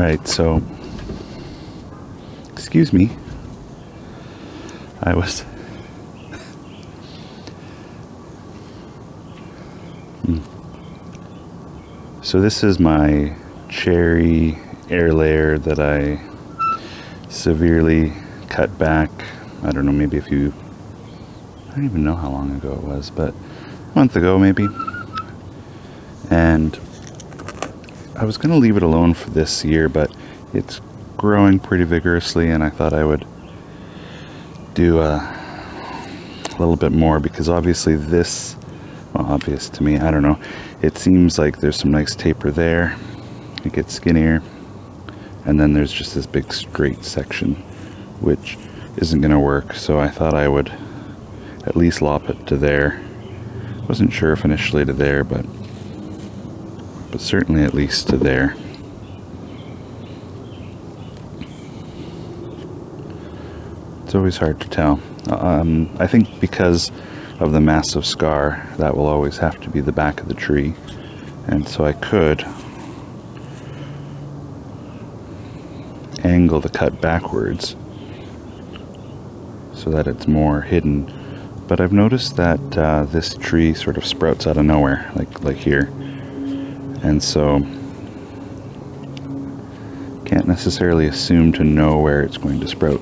Alright, so excuse me. I was So this is my cherry air layer that I severely cut back. I don't know, maybe I don't even know how long ago it was, but a month ago maybe. And I was going to leave it alone for this year, but it's growing pretty vigorously, and I thought I would do a little bit more, because obviously this, well, obvious to me, I don't know, it seems like there's some nice taper there. It gets skinnier, and then there's just this big straight section which isn't going to work, so I thought I would at least lop it to there. Wasn't sure if initially to there, but certainly at least to there. It's always hard to tell. I think because of the massive scar, that will always have to be the back of the tree, and so I could angle the cut backwards so that it's more hidden. But I've noticed that this tree sort of sprouts out of nowhere, like here, and so can't necessarily assume to know where it's going to sprout.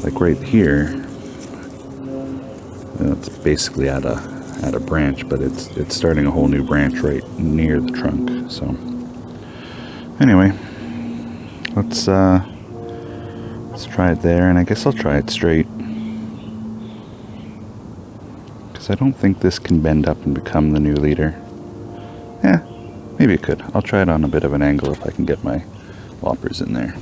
Like right here, it's basically at a branch, but it's starting a whole new branch right near the trunk. So anyway, let's try it there, and I guess I'll try it straight, because I don't think this can bend up and become the new leader. Yeah, maybe it could. I'll try it on a bit of an angle if I can get my loppers in there.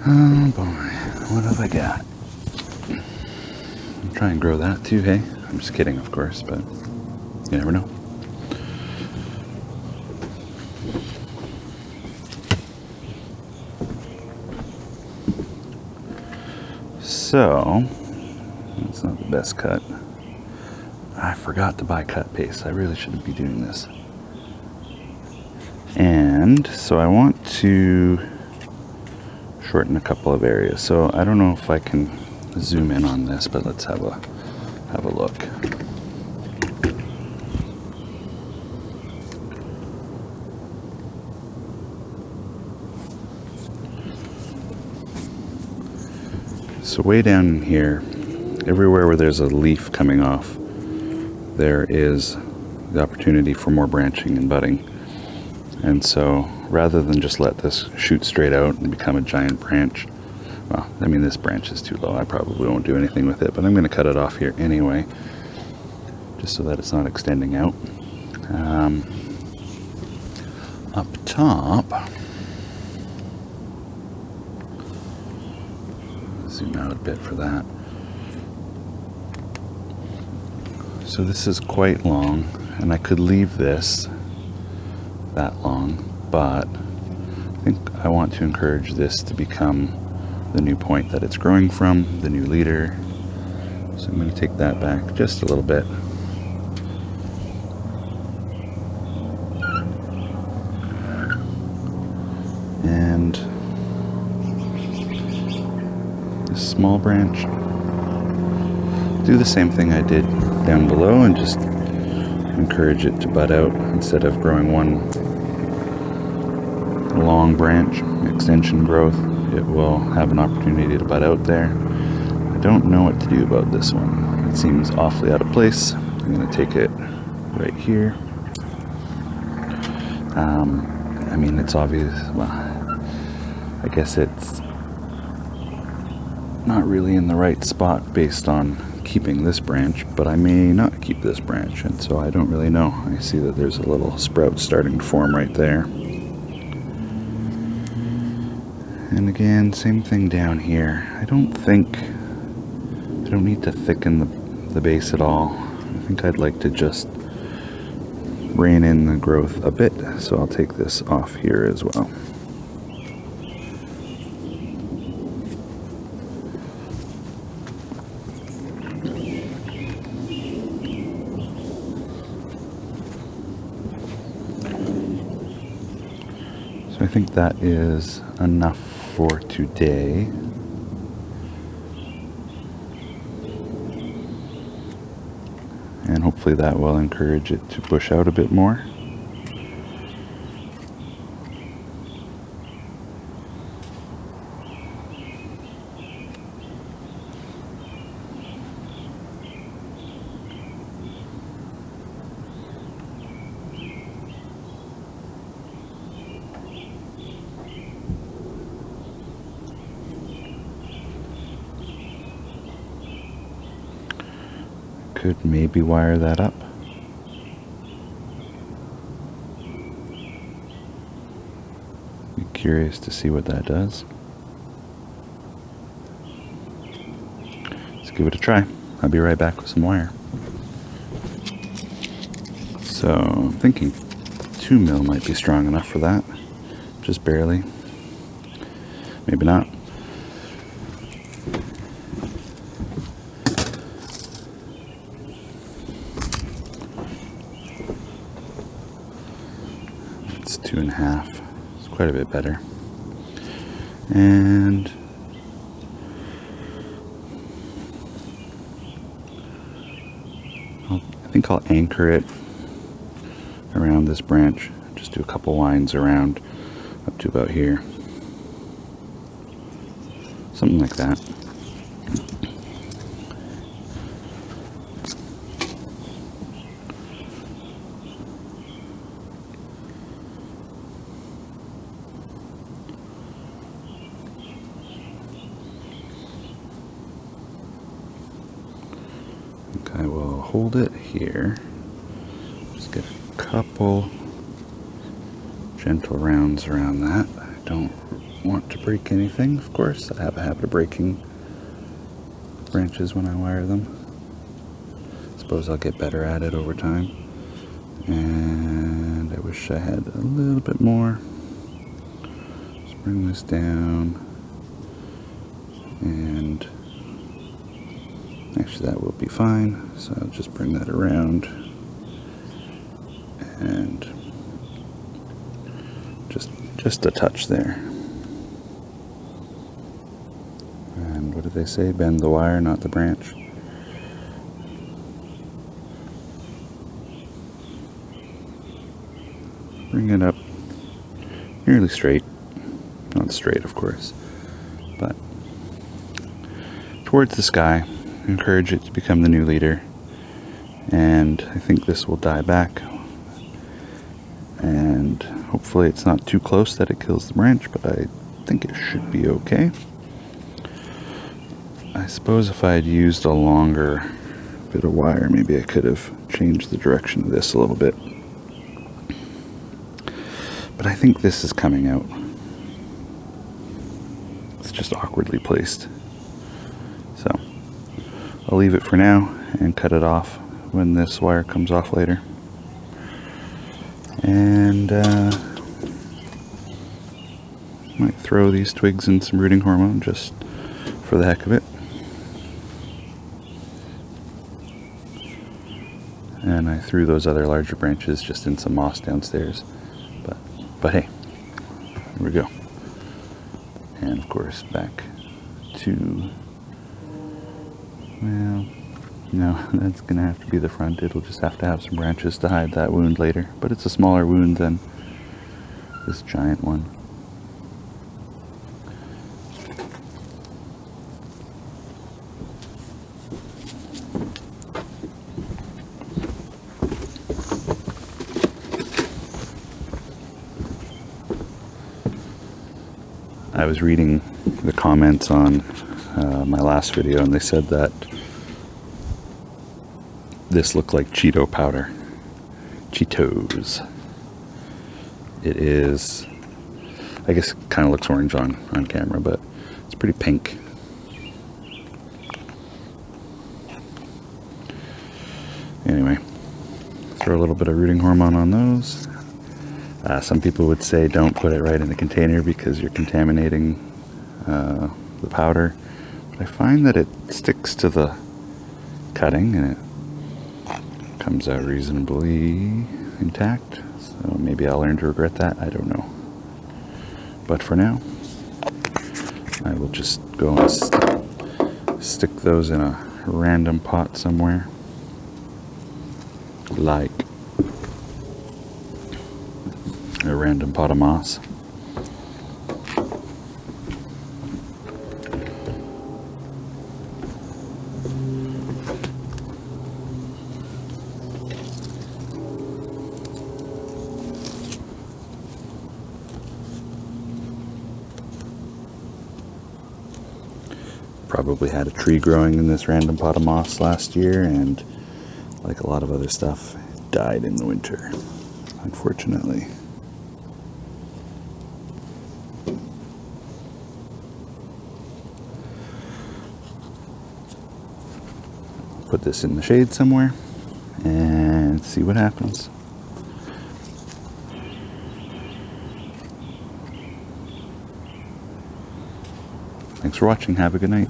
Oh boy, what have I got? I'll try and grow that too, hey? I'm just kidding, of course, but you never know. So, that's not the best cut. I forgot to buy cut paste. I really shouldn't be doing this. And so I want to shorten a couple of areas. So I don't know if I can zoom in on this, but let's have a look. So way down in here, everywhere where there's a leaf coming off, there is the opportunity for more branching and budding. And so rather than just let this shoot straight out and become a giant branch, well, I mean, this branch is too low. I probably won't do anything with it, but I'm going to cut it off here anyway, just so that it's not extending out. Up top, zoom out a bit for that. So this is quite long, and I could leave this that long, but I think I want to encourage this to become the new point that it's growing from, the new leader. So I'm going to take that back just a little bit. And this small branch, do the same thing I did down below and just encourage it to bud out instead of growing one long branch, extension growth. It will have an opportunity to bud out there. I don't know what to do about this one. It seems awfully out of place. I'm going to take it right here. I mean, it's obvious. Well, I guess it's not really in the right spot based on keeping this branch, but I may not keep this branch, and so I don't really know. I see that there's a little sprout starting to form right there. And again, same thing down here. I don't need to thicken the base at all. I think I'd like to just rein in the growth a bit, so I'll take this off here as well. So I think that is enough for today. And hopefully that will encourage it to push out a bit more. Could maybe wire that up. Be curious to see what that does. Let's give it a try. I'll be right back with some wire. So I'm thinking 2 mil might be strong enough for that. Just barely. Maybe not. It's 2.5. It's quite a bit better. And I think I'll anchor it around this branch. Just do a couple lines around up to about here. Something like that. I will hold it here. Just get a couple gentle rounds around that. I don't want to break anything, of course. I have a habit of breaking branches when I wire them. Suppose I'll get better at it over time. And I wish I had a little bit more. Just bring this down. And actually that will be fine. So I'll just bring that around. And just a touch there. And what did they say? Bend the wire, not the branch. Bring it up nearly straight. Not straight, of course, but towards the sky. Encourage it to become the new leader. And I think this will die back. And hopefully it's not too close that it kills the branch, but I think it should be okay. I suppose if I had used a longer bit of wire, maybe I could have changed the direction of this a little bit. But I think this is coming out. It's just awkwardly placed. So I'll leave it for now and cut it off when this wire comes off later. And might throw these twigs in some rooting hormone just for the heck of it. And I threw those other larger branches just in some moss downstairs. But hey, here we go. And of course back to, well, no, that's gonna have to be the front. It'll just have to have some branches to hide that wound later. But it's a smaller wound than this giant one. I was reading the comments on my last video, and they said that this looked like Cheeto powder. Cheetos. It is. I guess it kind of looks orange on camera, but it's pretty pink. Anyway, throw a little bit of rooting hormone on those. Some people would say don't put it right in the container because you're contaminating the powder. But I find that it sticks to the cutting and it comes out reasonably intact. So maybe I'll learn to regret that. I don't know. But for now, I will just go and stick those in a random pot somewhere. Like a random pot of moss. Probably had a tree growing in this random pot of moss last year, and like a lot of other stuff, it died in the winter, unfortunately. Put this in the shade somewhere and see what happens. Thanks for watching. Have a good night.